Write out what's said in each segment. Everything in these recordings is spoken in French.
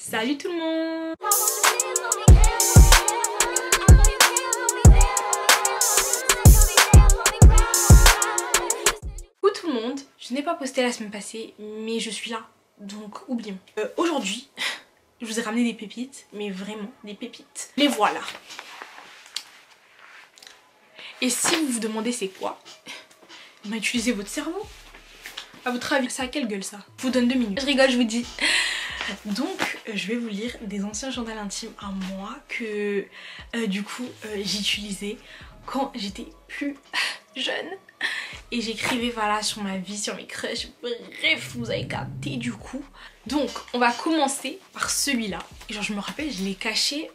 Salut tout le monde! Coucou tout le monde, je n'ai pas posté la semaine passée, mais je suis là, donc oublions. Aujourd'hui, je vous ai ramené des pépites, mais vraiment des pépites. Les voilà. Et si vous vous demandez c'est quoi, bah utilisez votre cerveau. À votre avis, ça a quelle gueule ça? Je vous donne 2 minutes. Je rigole, je vous dis. Donc je vais vous lire des anciens journaux intimes à moi que j'utilisais quand j'étais plus jeune. Et j'écrivais voilà sur ma vie, sur mes crushs, bref vous avez capté du coup. Donc on va commencer par celui-là. Et genre je me rappelle, je l'ai caché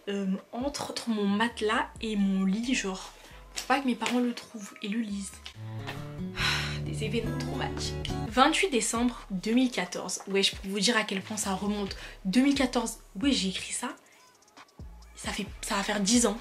entre mon matelas et mon lit, genre pour pas que mes parents le trouvent et le lisent. Des événements traumatiques. 28 décembre 2014. Ouais, je peux vous dire à quel point ça remonte. 2014, ouais, j'ai écrit ça. Ça va faire 10 ans.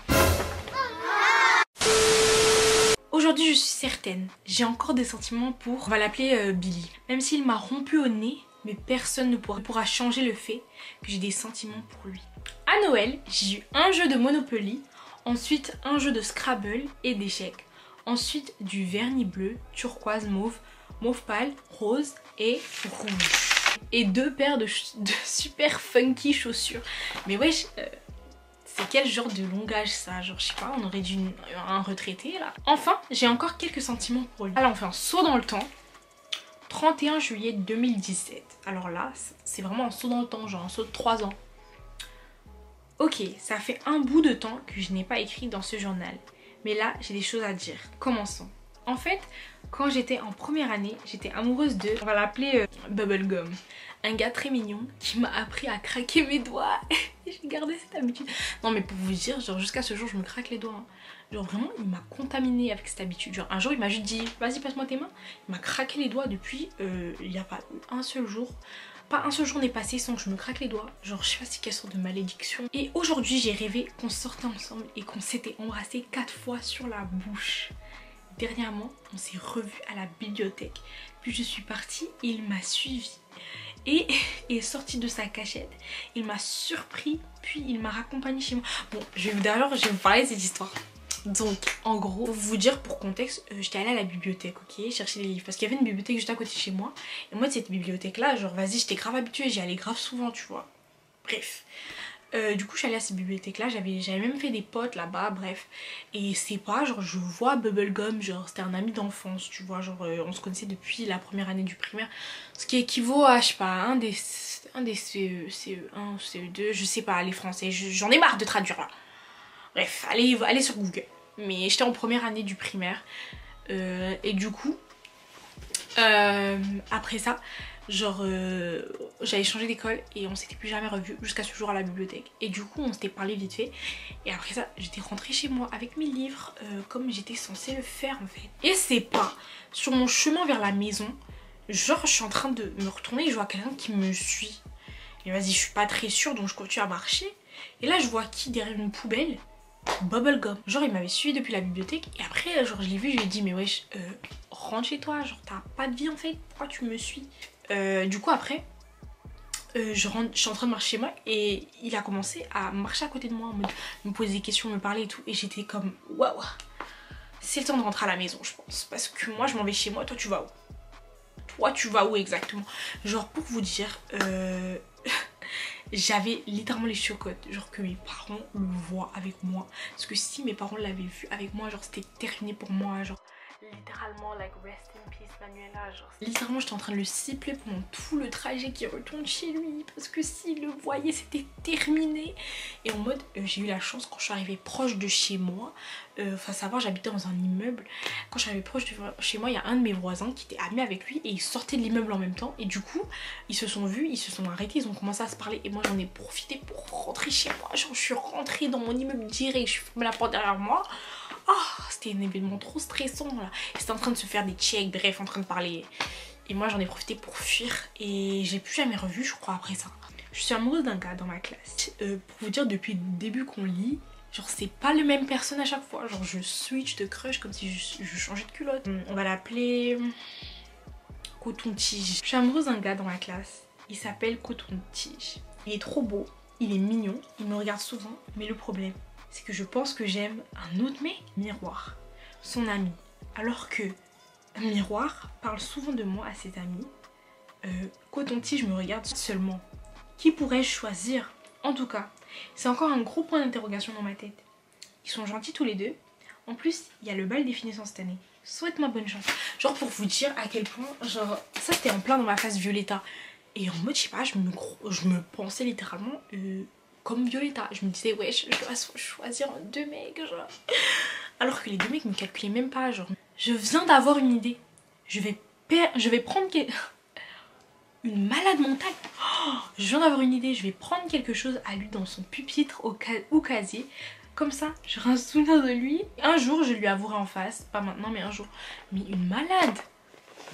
Aujourd'hui, je suis certaine. J'ai encore des sentiments pour, on va l'appeler Billy. Même s'il m'a rompu au nez, mais personne ne pourra changer le fait que j'ai des sentiments pour lui. À Noël, j'ai eu un jeu de Monopoly, ensuite un jeu de Scrabble et d'échecs. Ensuite du vernis bleu, turquoise, mauve, mauve pâle, rose et rouge. Et 2 paires de super funky chaussures. Mais wesh, c'est quel genre de langage ça? Genre je sais pas, on aurait dû un retraité là. Enfin, j'ai encore quelques sentiments pour lui. Alors on fait un saut dans le temps. 31 juillet 2017. Alors là, c'est vraiment un saut dans le temps, genre un saut de 3 ans. Ok, ça fait un bout de temps que je n'ai pas écrit dans ce journal. Mais là, j'ai des choses à dire. Commençons. En fait, quand j'étais en première année, j'étais amoureuse de, on va l'appeler Bubblegum. Un gars très mignon qui m'a appris à craquer mes doigts. J'ai gardé cette habitude. Non mais pour vous dire, genre jusqu'à ce jour, je me craque les doigts. Hein. Genre vraiment, il m'a contaminée avec cette habitude. Genre un jour, il m'a juste dit, vas-y passe-moi tes mains. Il m'a craqué les doigts depuis, il n'y a pas un seul jour. Pas un seul jour n'est passé sans que je me craque les doigts. Genre je sais pas si quelle sorte de malédiction. Et aujourd'hui j'ai rêvé qu'on sortait ensemble et qu'on s'était embrassé 4 fois sur la bouche. Dernièrement on s'est revus à la bibliothèque. Puis je suis partie et il m'a suivi. Et il est sorti de sa cachette. Il m'a surpris puis il m'a raccompagné chez moi. Bon d'ailleurs je vais vous parler de cette histoire. Donc en gros, pour vous dire pour contexte, j'étais allée à la bibliothèque, ok, chercher les livres. Parce qu'il y avait une bibliothèque juste à côté de chez moi. Et moi de cette bibliothèque là, genre vas-y, j'étais grave habituée, j'y allais grave souvent, tu vois. Bref. Du coup je suis allée à cette bibliothèque là, j'avais même fait des potes là-bas, bref. Et c'est pas, genre je vois Bubblegum, genre c'était un ami d'enfance, tu vois. Genre on se connaissait depuis la première année du primaire. Ce qui équivaut à, je sais pas, un des CE1, CE2, je sais pas, les français, j'en ai marre de traduire là. Bref, allez sur Google. Mais j'étais en première année du primaire. Et du coup, après ça, genre, j'avais changé d'école et on s'était plus jamais revus jusqu'à ce jour à la bibliothèque. Et du coup, on s'était parlé vite fait. Et après ça, j'étais rentrée chez moi avec mes livres, comme j'étais censée le faire en fait. Et c'est pas sur mon chemin vers la maison, genre, je suis en train de me retourner et je vois quelqu'un qui me suit. Et vas-y, je suis pas très sûre, donc je continue à marcher. Et là, je vois qui derrière une poubelle? Bubblegum. Genre il m'avait suivi depuis la bibliothèque et après genre je l'ai vu, je lui ai dit mais wesh rentre chez toi, genre t'as pas de vie en fait, pourquoi tu me suis? Du coup après je suis en train de marcher chez moi et il a commencé à marcher à côté de moi en mode me poser des questions, me parler et tout et j'étais comme waouh, c'est le temps de rentrer à la maison je pense parce que moi je m'en vais chez moi, toi tu vas où? Toi tu vas où exactement? Genre pour vous dire j'avais littéralement les chocottes, genre que mes parents le voient avec moi. Parce que si mes parents l'avaient vu avec moi, genre c'était terminé pour moi, genre littéralement like rest in peace Manuela, genre littéralement j'étais en train de le siffler pendant tout le trajet qui retourne chez lui parce que s'il le voyait c'était terminé. Et en mode j'ai eu la chance quand je suis arrivée proche de chez moi, enfin savoir j'habitais dans un immeuble, quand je suis arrivée proche de chez moi il y a un de mes voisins qui était ami avec lui et ils sortaient de l'immeuble en même temps et du coup ils se sont vus, ils se sont arrêtés, ils ont commencé à se parler et moi j'en ai profité pour rentrer chez moi, genre je suis rentrée dans mon immeuble direct, je suis fermée la porte derrière moi. Oh, c'était un événement trop stressant là. Ils étaient en train de se faire des checks, bref, en train de parler. Et moi j'en ai profité pour fuir et j'ai plus jamais revu je crois après ça. Je suis amoureuse d'un gars dans ma classe. Pour vous dire depuis le début qu'on lit, genre c'est pas le même personne à chaque fois. Genre je switch de crush comme si je changeais de culotte. On va l'appeler Coton-Tige. Je suis amoureuse d'un gars dans ma classe. Il s'appelle Coton-Tige. Il est trop beau. il est mignon, il me regarde souvent, mais le problème, c'est que je pense que j'aime un autre mec, Miroir, son ami. Alors que Miroir parle souvent de moi à ses amis. Coton-tige me regarde seulement. Qui pourrais-je choisir? En tout cas, c'est encore un gros point d'interrogation dans ma tête. Ils sont gentils tous les deux. En plus, il y a le bal des finissants cette année. Souhaite-moi bonne chance. Genre pour vous dire à quel point, genre, ça c'était en plein dans ma phase Violetta. Et en mode, je sais pas, je me pensais littéralement comme Violetta. Je me disais, ouais, je dois choisir deux mecs, genre. Alors que les deux mecs me calculaient même pas, genre. Je viens d'avoir une idée. Je vais prendre une malade mentale. Oh, je viens d'avoir une idée. Je vais prendre quelque chose à lui dans son pupitre ou casier. Comme ça, j'aurai un souvenir de lui. Un jour, je lui avouerai en face. Pas maintenant, mais un jour. Mais une malade.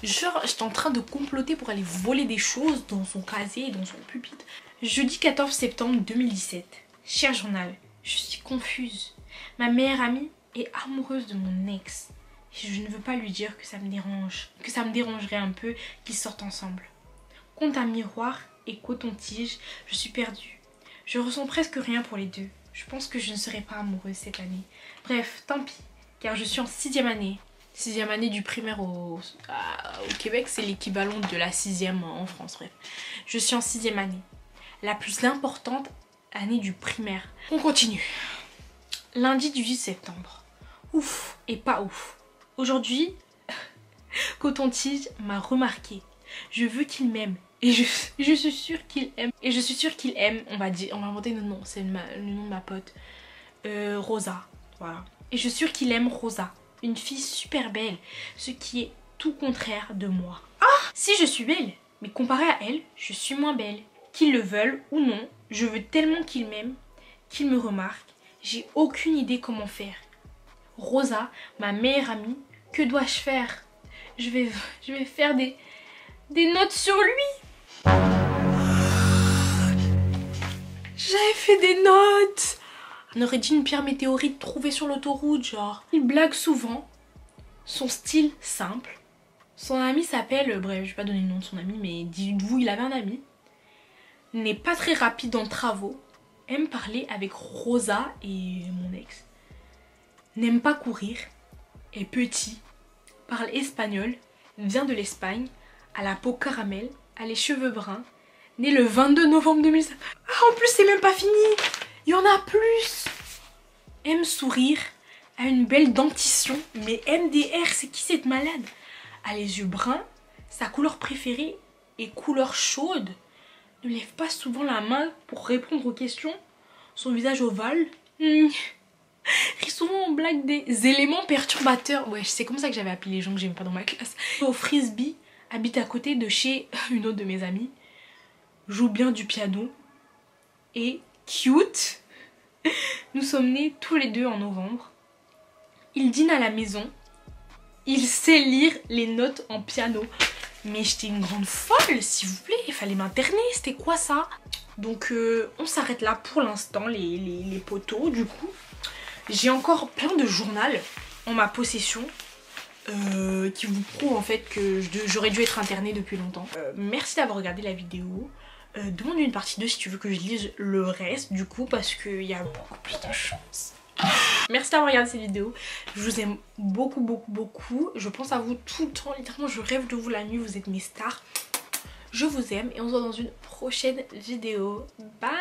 Genre, j'étais en train de comploter pour aller voler des choses dans son casier et dans son pupitre. Jeudi 14 septembre 2017. Cher journal, je suis confuse. Ma meilleure amie est amoureuse de mon ex. Et je ne veux pas lui dire que ça me dérange. Que ça me dérangerait un peu qu'ils sortent ensemble. Quant à Miroir et Coton-tige, je suis perdue. Je ressens presque rien pour les deux. Je pense que je ne serai pas amoureuse cette année. Bref, tant pis, car je suis en 6e année. 6e année du primaire au Québec, c'est l'équivalent de la 6e en France, bref. Je suis en 6e année. La plus importante année du primaire. On continue. Lundi 18 septembre. Ouf et pas ouf. Aujourd'hui, Coton-tige m'a remarqué. Je veux qu'il m'aime. Et je suis sûre qu'il aime. Et je suis sûre qu'il aime, on va inventer le nom, c'est le nom de ma pote. Rosa, voilà. Et je suis sûre qu'il aime Rosa. Une fille super belle, ce qui est tout contraire de moi. Ah! Si je suis belle, mais comparée à elle, je suis moins belle. Qu'ils le veulent ou non, je veux tellement qu'il m'aime, qu'il me remarque. J'ai aucune idée comment faire. Rosa, ma meilleure amie, que dois-je faire? Je vais faire des notes sur lui. J'avais fait des notes. On aurait dit une pierre météorite trouvée sur l'autoroute, genre. Il blague souvent. Son style simple. Son ami s'appelle, bref, je vais pas donner le nom de son ami, mais dites-vous, il avait un ami. N'est pas très rapide en travaux. Aime parler avec Rosa et mon ex. N'aime pas courir. Est petit. Parle espagnol. Vient de l'Espagne. A la peau caramel. A les cheveux bruns. Né le 22 novembre 2005. Ah, en plus, c'est même pas fini. Il y en a plus. Aime sourire. A une belle dentition. Mais MDR, c'est qui cette malade? A les yeux bruns. Sa couleur préférée est couleur chaude. Ne lève pas souvent la main pour répondre aux questions. Son visage ovale. Rit souvent en blague des éléments perturbateurs. Ouais, c'est comme ça que j'avais appelé les gens que j'aimais pas dans ma classe. Au frisbee. Habite à côté de chez une autre de mes amies. Joue bien du piano. Et cute. Nous sommes nés tous les deux en novembre. Il dîne à la maison. Il sait lire les notes en piano. Mais j'étais une grande folle, s'il vous plaît. Il fallait m'interner. C'était quoi ça? Donc on s'arrête là pour l'instant, les potos. Du coup, j'ai encore plein de journaux en ma possession. Qui vous prouve en fait que j'aurais dû être internée depuis longtemps. Merci d'avoir regardé la vidéo. Demande une partie 2 si tu veux que je lise le reste du coup, parce qu'il y a beaucoup plus de chance. Merci d'avoir regardé cette vidéo. Je vous aime beaucoup beaucoup beaucoup. Je pense à vous tout le temps, littéralement je rêve de vous la nuit, vous êtes mes stars. Je vous aime et on se voit dans une prochaine vidéo. Bye.